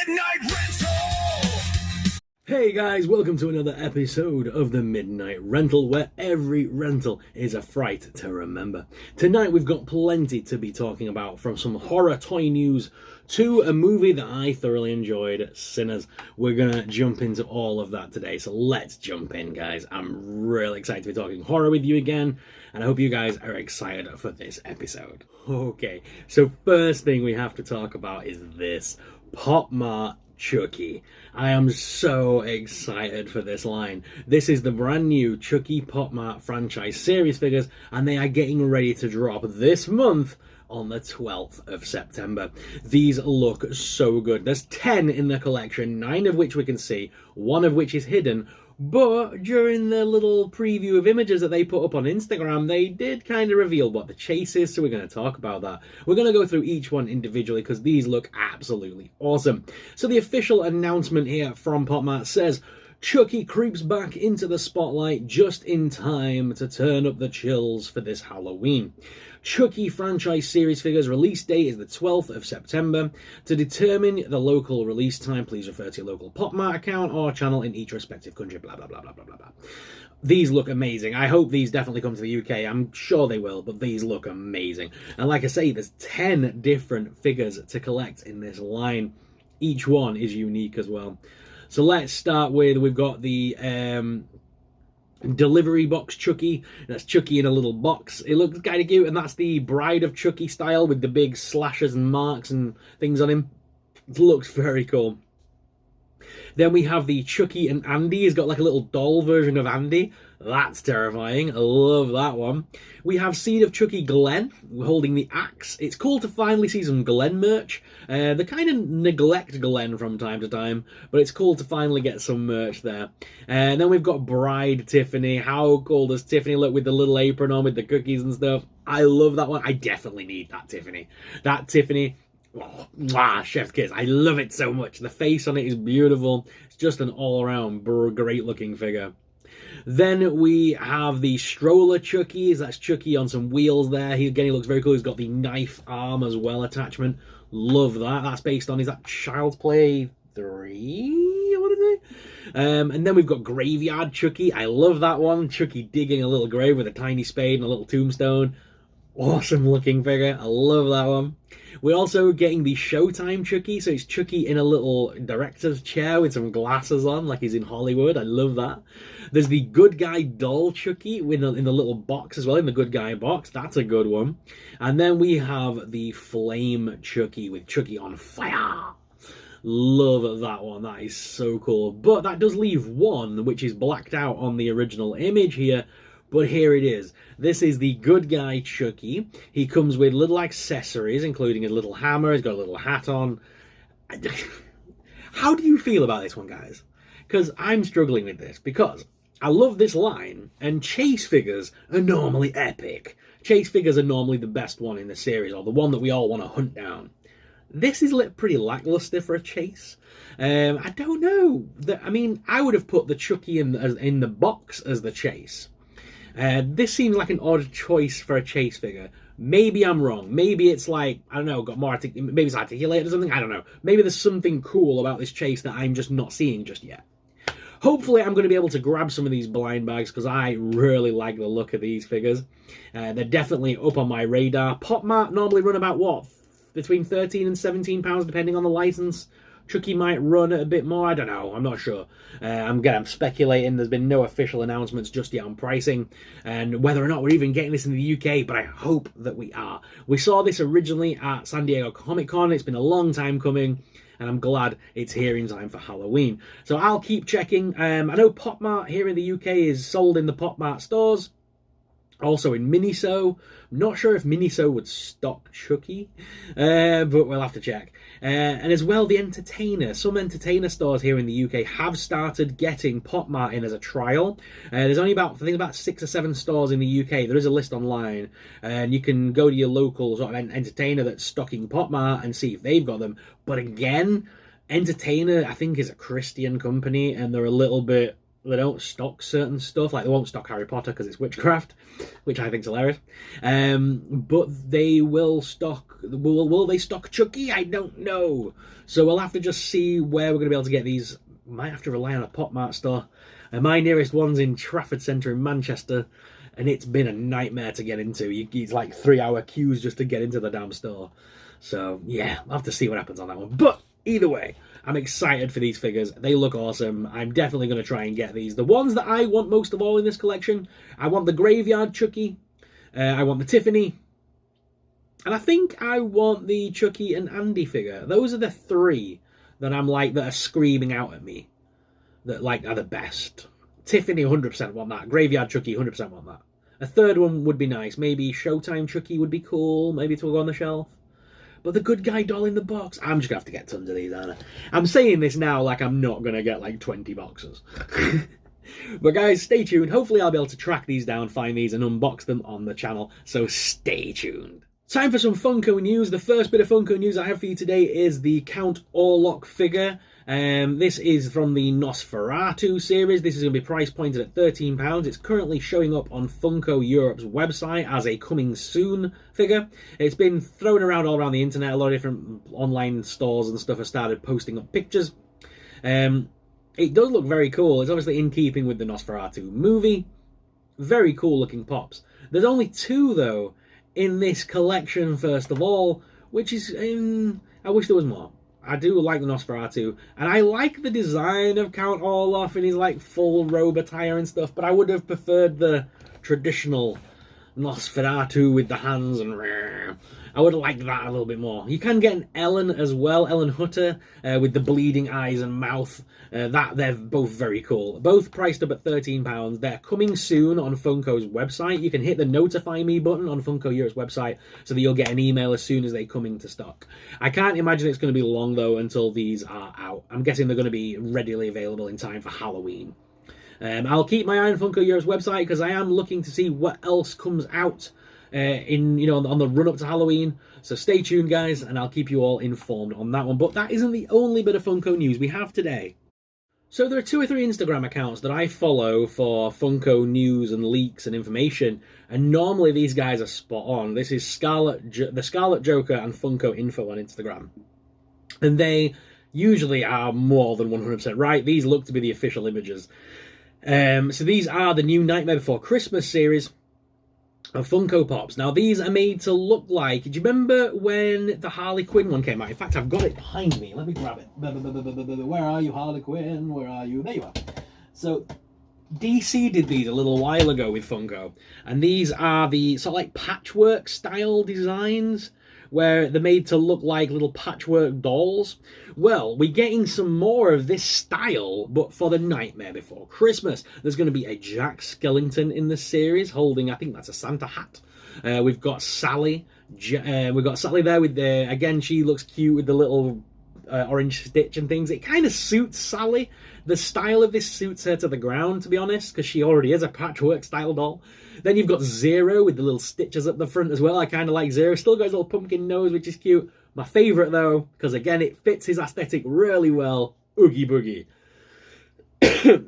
Midnight Rental! Hey guys, welcome to another episode of the Midnight Rental, where every rental is a fright to remember. Tonight we've got plenty to be talking about, from some horror toy news to a movie that I thoroughly enjoyed, Sinners. We're gonna jump into all of that today, so let's jump in, guys. I'm really excited to be talking horror with you again, and I hope you guys are excited for this episode. Okay, so first thing we have to talk about is this Pop Mart Chucky. I am so excited for this line. This is the brand new Chucky Pop Mart franchise series figures, and they are getting ready to drop this month on the 12th of September. These look so good. There's 10 in the collection, 9 of which we can see, 1 of which is hidden. But during the little preview of images that they put up on Instagram, they did kind of reveal what the chase is, so we're going to talk about that. We're going to go through each one individually because these look absolutely awesome. So the official announcement here from Pop Mart says, Chucky creeps back into the spotlight just in time to turn up the chills for this Halloween. Chucky franchise series figures release date is the 12th of September. To determine the local release time, please refer to your local Pop Mart account or channel in each respective country, blah, blah, blah, blah, blah, blah, blah. These look amazing. I hope these definitely come to the UK. I'm sure they will, but these look amazing. And like I say, there's 10 different figures to collect in this line. Each one is unique as well. So let's start with, we've got the delivery box Chucky. That's Chucky in a little box. It looks kind of cute, and that's the Bride of Chucky style with the big slashes and marks and things on him. It looks very cool. Then we have the Chucky and Andy. He's got like a little doll version of Andy. That's terrifying. I love that one. We have Seed of Chucky Glenn holding the axe. It's cool to finally see some Glenn merch. They kind of neglect Glenn from time to time, but it's cool to finally get some merch there. And then we've got Bride Tiffany. How cool does Tiffany look with the little apron on with the cookies and stuff? I love that one. I definitely need that Tiffany. That Tiffany... Oh, chef's kiss. I love it so much. The face on it is beautiful. It's just an all-around great looking figure. Then we have the stroller Chuckies. That's Chucky on some wheels there. He looks very cool. He's got the knife arm as well attachment. Love that. That's based on, is that Child's Play 3? I want to say. And then we've got Graveyard Chucky. I love that one. Chucky digging a little grave with a tiny spade and a little tombstone. Awesome looking figure. I love that one. We're also getting the Showtime Chucky. So it's Chucky in a little director's chair with some glasses on, like he's in Hollywood. I love that. There's the Good Guy Doll Chucky in the little box as well, in the Good Guy box. That's a good one. And then we have the Flame Chucky with Chucky on fire. Love that one. That is so cool. But that does leave one, which is blacked out on the original image here. But here it is. This is the Good Guy Chucky. He comes with little accessories, including a little hammer. He's got a little hat on. How do you feel about this one, guys? Because I'm struggling with this. Because I love this line, and chase figures are normally epic. Chase figures are normally the best one in the series, or the one that we all want to hunt down. This is pretty lackluster for a chase. I don't know. I mean, I would have put the Chucky in the box as the chase. This seems like an odd choice for a chase figure. Maybe I'm wrong. Maybe it's like, I don't know, got more maybe it's articulated or something. I don't know. Maybe there's something cool about this chase that I'm just not seeing just yet. Hopefully I'm going to be able to grab some of these blind bags because I really like the look of these figures. They're definitely up on my radar. Pop Mart normally run about, what, between £13 and £17 depending on the license. Chucky might run a bit more, I don't know, I'm not sure. I'm speculating. There's been no official announcements just yet on pricing and whether or not we're even getting this in the UK, but I hope that we are. We saw this originally at San Diego Comic Con. It's been a long time coming, and I'm glad it's here in time for Halloween. So I'll keep checking. I know Pop Mart here in the UK is sold in the Pop Mart stores. Also in Miniso. I'm not sure if Miniso would stock Chucky, but we'll have to check. And as well, the Entertainer. Some Entertainer stores here in the UK have started getting Pop Mart in as a trial. There's only about 6 or 7 stores in the UK. There is a list online, and you can go to your local sort of Entertainer that's stocking Pop Mart and see if they've got them. But again, Entertainer, I think, is a Christian company, and they're a little bit stock certain stuff. Like, they won't stock Harry Potter because it's witchcraft, which I think's hilarious. But they will stock... Will they stock Chucky? I don't know. So we'll have to just see where we're going to be able to get these. Might have to rely on a Pop Mart store. My nearest one's in Trafford Centre in Manchester, and it's been a nightmare to get into. It's like 3-hour queues just to get into the damn store. So, yeah, I'll have to see what happens on that one. But either way, I'm excited for these figures. They look awesome. I'm definitely going to try and get these. The ones that I want most of all in this collection, I want the Graveyard Chucky, I want the Tiffany, and I think I want the Chucky and Andy figure. Those are the three that I'm like, that are screaming out at me, that like are the best. Tiffany, 100% want that. Graveyard Chucky, 100% want that. A third one would be nice. Maybe Showtime Chucky would be cool. Maybe to go on the shelf. But the good guy doll in the box, I'm just going to have to get tons of these, aren't I? I'm saying this now like I'm not going to get like 20 boxes. But guys, stay tuned. Hopefully I'll be able to track these down, find these, and unbox them on the channel. So stay tuned. Time for some Funko news. The first bit of Funko news I have for you today is the Count Orlok figure. This is from the Nosferatu series. This is going to be price pointed at £13. It's currently showing up on Funko Europe's website as a coming soon figure. It's been thrown around all around the internet. A lot of different online stores and stuff have started posting up pictures. It does look very cool. It's obviously in keeping with the Nosferatu movie. Very cool looking pops. There's only two though in this collection, first of all, which is, I wish there was more. I do like the Nosferatu, and I like the design of Count Orlok in his like full robe attire and stuff, but I would have preferred the traditional Nosferatu with the hands and I would like that a little bit more. You can get an Ellen as well, Ellen Hutter, with the bleeding eyes and mouth. They're both very cool. Both priced up at £13. They're coming soon on Funko's website. You can hit the notify me button on Funko Europe's website so that you'll get an email as soon as they come into stock. I can't imagine it's going to be long though until these are out. I'm guessing they're going to be readily available in time for Halloween. I'll keep my eye on Funko Europe's website because I am looking to see what else comes out on the run up to Halloween. So stay tuned, guys, and I'll keep you all informed on that one. But that isn't the only bit of Funko news we have today. So there are 2 or 3 Instagram accounts that I follow for Funko news and leaks and information, and normally these guys are spot on. This is the Scarlet Joker and Funko Info on Instagram, and they usually are more than 100% right. These look to be the official images. So these are the new Nightmare Before Christmas series of Funko Pops. Now these are made to look like, do you remember when the Harley Quinn one came out? In fact, I've got it behind me. Let me grab it. Where are you, Harley Quinn? Where are you? There you are. So DC did these a little while ago with Funko, and these are the sort of like patchwork style designs where they're made to look like little patchwork dolls. Well, we're getting some more of this style, but for the Nightmare Before Christmas. There's going to be a Jack Skellington in the series, holding, I think that's a Santa hat. We've got Sally. We've got Sally there with the, again, she looks cute with the little orange stitch and things. It kind of suits Sally. The style of this suits her to the ground, to be honest, because she already is a patchwork style doll. Then you've got Zero with the little stitches up the front as well. I kind of like Zero. Still got his little pumpkin nose, which is cute. My favourite, though, because again, it fits his aesthetic really well, Oogie Boogie.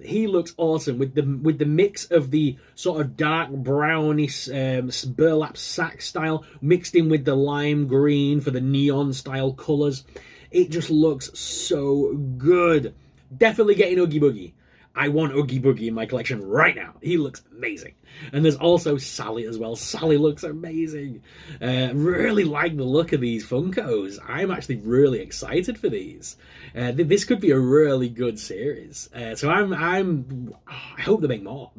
He looks awesome with the mix of the sort of dark brownish burlap sack style mixed in with the lime green for the neon style colours. It just looks so good. Definitely getting Oogie Boogie. I want Oogie Boogie in my collection right now. He looks amazing. And there's also Sally as well. Sally looks amazing. Really like the look of these Funkos. I'm actually really excited for these. This could be a really good series. So I hope they make more.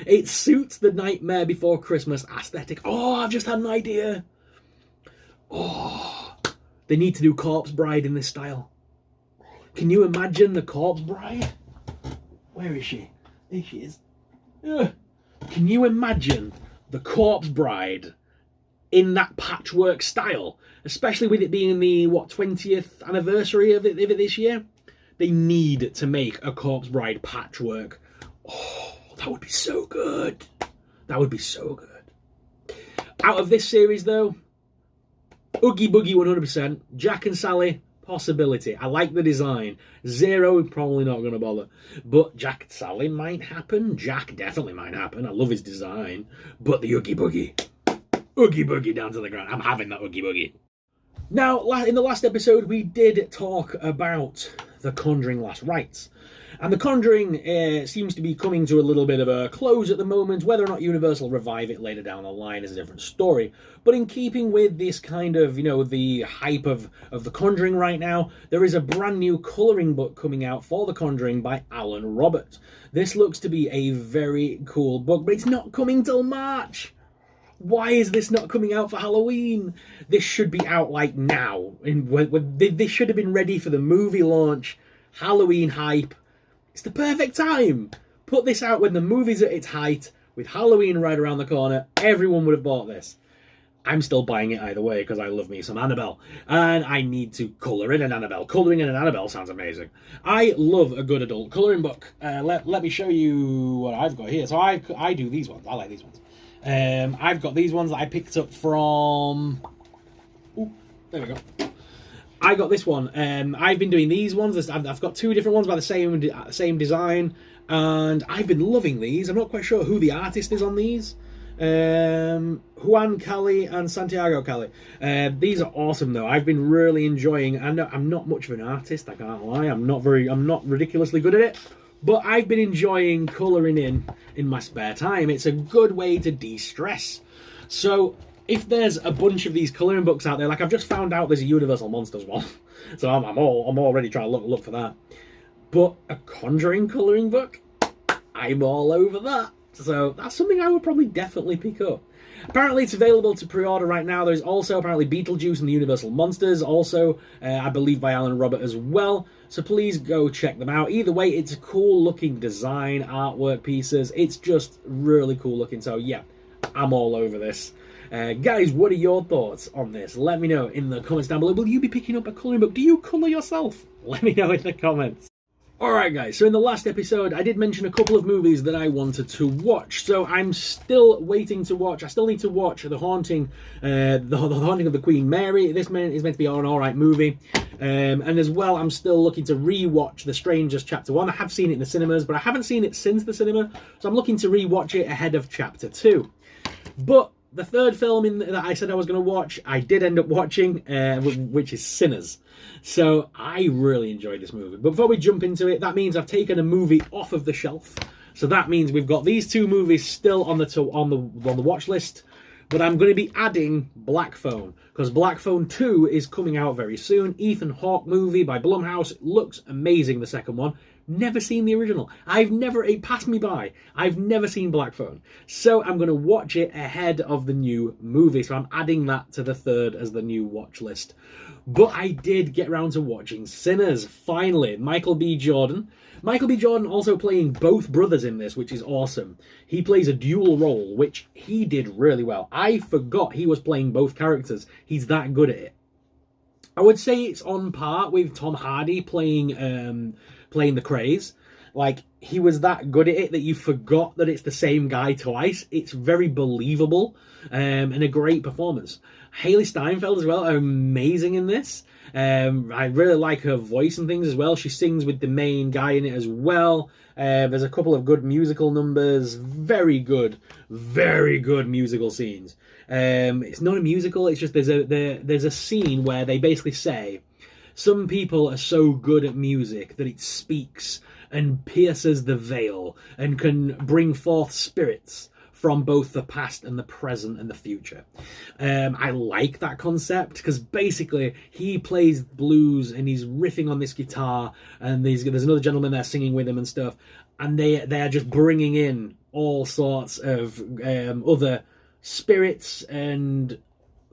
It suits the Nightmare Before Christmas aesthetic. Oh, I've just had an idea. Oh, they need to do Corpse Bride in this style. Can you imagine the Corpse Bride? Where is she? There she is. Can you imagine the Corpse Bride in that patchwork style? Especially with it being the, 20th anniversary of it this year? They need to make a Corpse Bride patchwork. Oh, that would be so good. That would be so good. Out of this series, though, Oogie Boogie 100%. Jack and Sally, possibility. I like the design. Zero, probably not going to bother. But Jack Sally might happen. Jack definitely might happen. I love his design. But the Oogie Boogie. Oogie Boogie down to the ground. I'm having that Oogie Boogie. Now, in the last episode, we did talk about The Conjuring Last Rites. And The Conjuring seems to be coming to a little bit of a close at the moment. Whether or not Universal revive it later down the line is a different story. But in keeping with this kind of, the hype of The Conjuring right now, there is a brand new colouring book coming out for The Conjuring by Alan Roberts. This looks to be a very cool book, but it's not coming till March. Why is this not coming out for Halloween? This should be out like now. This should have been ready for the movie launch, Halloween hype. It's the perfect time. Put this out when the movie's at its height, with Halloween right around the corner. Everyone would have bought this. I'm still buying it either way because I love me some Annabelle. And I need to colour in an Annabelle. Colouring in an Annabelle sounds amazing. I love a good adult colouring book. Let me show you what I've got here. So I do these ones. I like these ones. I've got these ones that I picked up from... Ooh, there we go. I got this one. I've been doing these ones. I've got two different ones by the same design, and I've been loving these. I'm not quite sure who the artist is on these. Juan Cali and Santiago Cali. These are awesome though. I've been really enjoying. I'm not much of an artist. I can't lie. I'm not ridiculously good at it. But I've been enjoying colouring in my spare time. It's a good way to de-stress. So if there's a bunch of these colouring books out there, like I've just found out there's a Universal Monsters one, so I'm already trying to look for that. But a Conjuring colouring book, I'm all over that. So that's something I would probably definitely pick up. Apparently it's available to pre-order right now. There's also apparently Beetlejuice and the Universal Monsters, also I believe by Alan Robert as well. So please go check them out. Either way, it's a cool looking design, artwork pieces. It's just really cool looking. So yeah, I'm all over this. Guys, what are your thoughts on this? Let me know in the comments down below. Will you be picking up a colouring book? Do you colour yourself? Let me know in the comments. Alright guys, so in the last episode I did mention a couple of movies that I wanted to watch. So I'm still waiting to watch, I still need to watch The Haunting of the Queen Mary. This is meant to be an alright movie. And as well, I'm still looking to re-watch The Strangers Chapter 1. I have seen it in the cinemas, but I haven't seen it since the cinema. So I'm looking to re-watch it ahead of Chapter 2. But the third film that I said I was going to watch, I did end up watching, which is Sinners. So I really enjoyed this movie. But before we jump into it, that means I've taken a movie off of the shelf. So that means we've got these two movies still on the watch list. But I'm going to be adding Black Phone, because Black Phone 2 is coming out very soon. Ethan Hawke movie by Blumhouse. It looks amazing, the second one. Never seen the original. It passed me by. I've never seen Black Phone. So I'm going to watch it ahead of the new movie. So I'm adding that to the third as the new watch list. But I did get around to watching Sinners, finally. Michael B. Jordan. Michael B. Jordan also playing both brothers in this, which is awesome. He plays a dual role, which he did really well. I forgot he was playing both characters. He's that good at it. I would say it's on par with Tom Hardy playing the Craze. Like, he was that good at it that you forgot that it's the same guy twice. It's very believable, and a great performance. Haley Steinfeld as well, amazing in this. I really like her voice and things as well. She sings with the main guy in it as well. There's a couple of good musical numbers. Very good musical scenes. It's not a musical, it's just there's a scene where they basically say, some people are so good at music that it speaks and pierces the veil and can bring forth spirits from both the past and the present and the future. I like that concept because basically he plays blues and he's riffing on this guitar, and there's another gentleman there singing with him and stuff, and they are just bringing in all sorts of other spirits and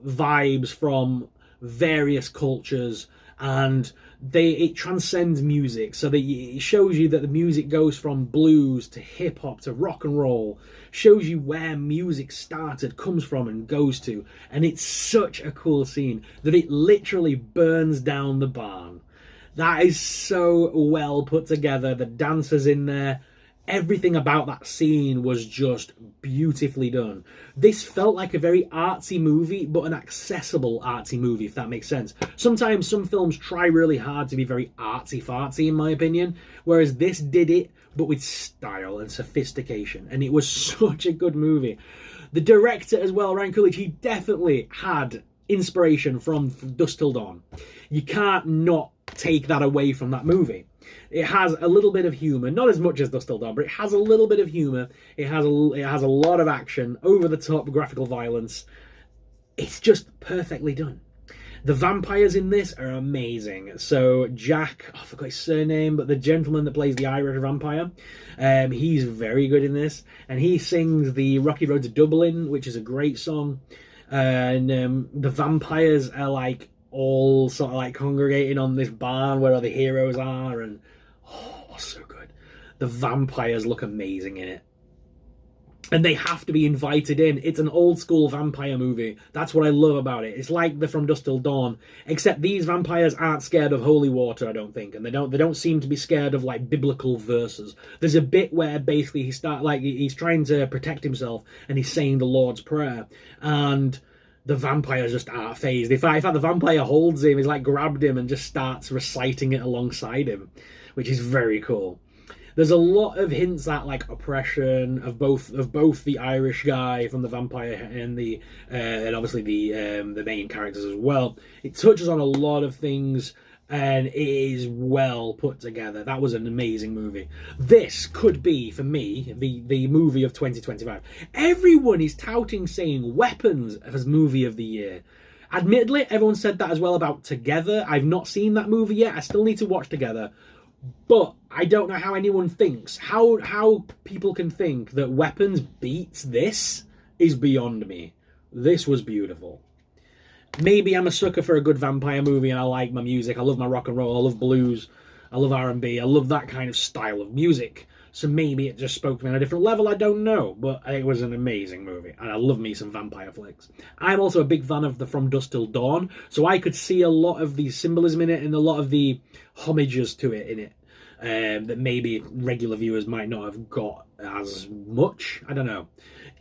vibes from various cultures, and it transcends music, so that it shows you that the music goes from blues to hip hop to rock and roll, shows you where music started, comes from and goes to, and it's such a cool scene that it literally burns down the barn. That is so well put together. The dancers in there, everything about that scene was just beautifully done. This felt like a very artsy movie, but an accessible artsy movie, if that makes sense. Sometimes some films try really hard to be very artsy-fartsy, in my opinion, whereas this did it, but with style and sophistication, and it was such a good movie. The director as well, Ryan Coolidge, he definitely had inspiration from Dusk Till Dawn. You can't not take that away from that movie. It has a little bit of humour, not as much as Dusk Till Dawn, but it has a little bit of humour. It has a lot of action, over-the-top graphical violence. It's just perfectly done. The vampires in this are amazing. So Jack, I forgot his surname, but the gentleman that plays the Irish vampire, he's very good in this. And he sings the Rocky Road to Dublin, which is a great song. And the vampires are like all sort of like congregating on this barn where all the heroes are, and so good. The vampires look amazing in it, and they have to be invited in. It's an old school vampire movie. That's what I love about it. It's like the From Dusk Till Dawn, except these vampires aren't scared of holy water, I don't think, and they don't seem to be scared of like biblical verses. There's a bit where basically he's trying to protect himself and he's saying the Lord's Prayer, and the vampires just aren't phased. In fact, the vampire holds him, he's like grabbed him and just starts reciting it alongside him, which is very cool. There's a lot of hints at like oppression of both the Irish guy from the vampire and obviously the main characters as well. It touches on a lot of things, and it is well put together. That was an amazing movie. This could be, for me, the movie of 2025. Everyone is touting saying Weapons as movie of the year. Admittedly, everyone said that as well about Together. I've not seen that movie yet. I still need to watch Together. But I don't know how anyone thinks. How people can think that Weapons beats this is beyond me. This was beautiful. Maybe I'm a sucker for a good vampire movie and I like my music. I love my rock and roll. I love blues. I love R&B. I love that kind of style of music. So maybe it just spoke to me on a different level. I don't know. But it was an amazing movie. And I love me some vampire flicks. I'm also a big fan of the From Dusk Till Dawn. So I could see a lot of the symbolism in it and a lot of the homages to it in it. That maybe regular viewers might not have got as much. I don't know.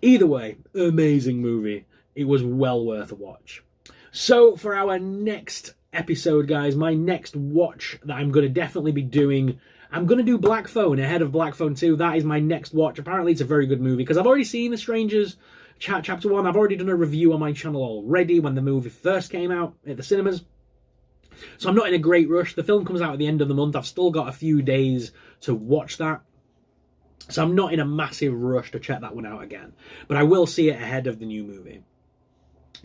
Either way, amazing movie. It was well worth a watch. So for our next episode, guys, my next watch that I'm going to definitely be doing, I'm going to do Black Phone ahead of Black Phone 2. That is my next watch. Apparently it's a very good movie because I've already seen The Strangers Chapter 1. I've already done a review on my channel already when the movie first came out at the cinemas. So I'm not in a great rush. The film comes out at the end of the month. I've still got a few days to watch that. So I'm not in a massive rush to check that one out again. But I will see it ahead of the new movie.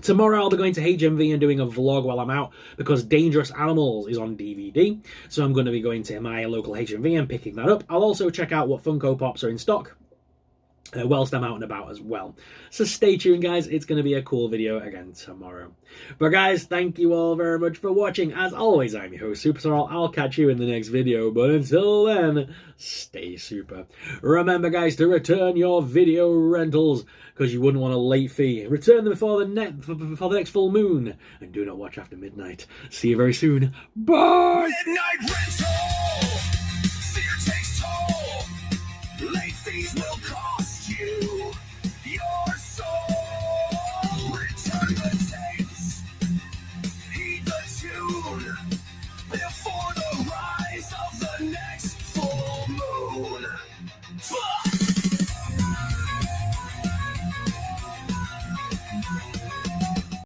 Tomorrow I'll be going to HMV and doing a vlog while I'm out because Dangerous Animals is on DVD. So I'm going to be going to my local HMV and picking that up. I'll also check out what Funko Pops are in stock whilst I'm out and about as well. So stay tuned, guys. It's going to be a cool video again tomorrow. But guys, thank you all very much for watching. As always, I'm your host, SuperSorrell. I'll catch you in the next video. But until then, stay super. Remember, guys, to return your video rentals because you wouldn't want a late fee. Return them before the next full moon. And do not watch after midnight. See you very soon. Bye! Midnight Rental!